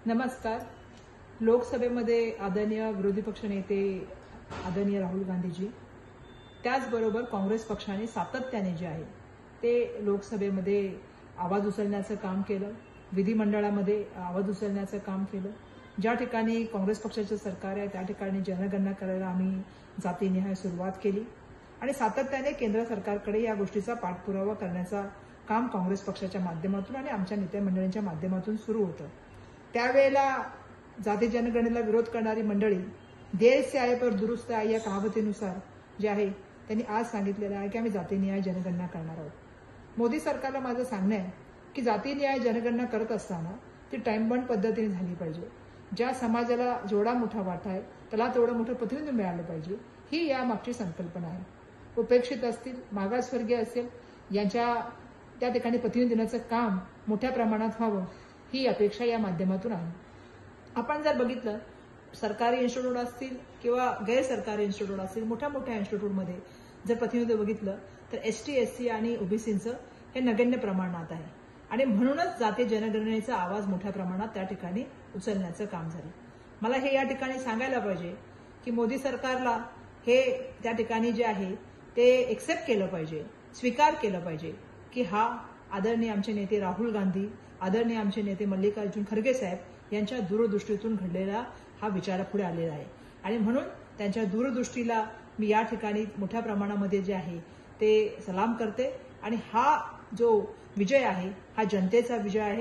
नमस्कार. लोकसभेमध्ये आदरणीय विरोधी पक्षनेते आदरणीय राहुल गांधीजी, त्याचबरोबर काँग्रेस पक्षाने सातत्याने जे आहे ते लोकसभेमध्ये आवाज उचलण्याचं काम केलं, विधिमंडळामध्ये आवाज उचलण्याचं काम केलं. ज्या ठिकाणी काँग्रेस पक्षाचं सरकार आहे त्या ठिकाणी जनगणना करायला आम्ही जातीनिहाय सुरुवात केली आणि सातत्याने केंद्र सरकारकडे या गोष्टीचा पाठपुरावा करण्याचा काम काँग्रेस पक्षाच्या माध्यमातून आणि आमच्या नेते मंडळींच्या माध्यमातून सुरू होतं. त्यावेळेला जाती जनगणनेला विरोध करणारी मंडळी देर से आए पर दुरुस्त आए या कहावतीनुसार जे आहे त्यांनी आज सांगितलेलं आहे की आम्ही जातीनिहाय जनगणना करणार आहोत. मोदी सरकारला माझं सांगणं आहे की जातीनिहाय जनगणना करत असताना ती टाइमबॉन्ड पद्धतीने झाली पाहिजे. ज्या समाजाला जेवढा मोठा वाटा आहे त्याला तेवढं मोठं प्रतिनिधित्व मिळालं पाहिजे, ही यामागची संकल्पना आहे. उपेक्षित असतील, मागासवर्गीय असेल, यांच्या त्या ठिकाणी प्रतिनिधी देण्याचं काम मोठ्या प्रमाणात व्हावं ही अपेक्षा या माध्यमातून आहे. आपण जर बघितलं, सरकारी इन्स्टिट्यूट असतील किंवा गैरसरकारी इन्स्टिट्यूट असतील, मोठ्या मोठ्या इन्स्टिट्यूटमध्ये जर प्रतिनिधित्व बघितलं तर एसटी, एससी आणि ओबीसींचं हे नगण्य प्रमाणात आहे आणि म्हणूनच जाती जनगणनेचा आवाज मोठ्या प्रमाणात त्या ठिकाणी उचलण्याचं काम झालं. मला हे या ठिकाणी सांगायला पाहिजे की मोदी सरकारला हे त्या ठिकाणी जे आहे ते एक्सेप्ट केलं पाहिजे, स्वीकार केलं पाहिजे की हा आदरणीय आमचे नेते राहुल गांधी, आदरणीय आमचे नेते मल्लिकार्जुन खरगे साहेब यांच्या दूरदृष्टीतून घडलेला हा विचार पुढे आलेला आहे आणि म्हणून त्यांच्या दूरदृष्टीला मी या ठिकाणी मोठ्या प्रमाणामध्ये जे आहे ते सलाम करते आणि हा जो विजय आहे हा जनतेचा विजय आहे.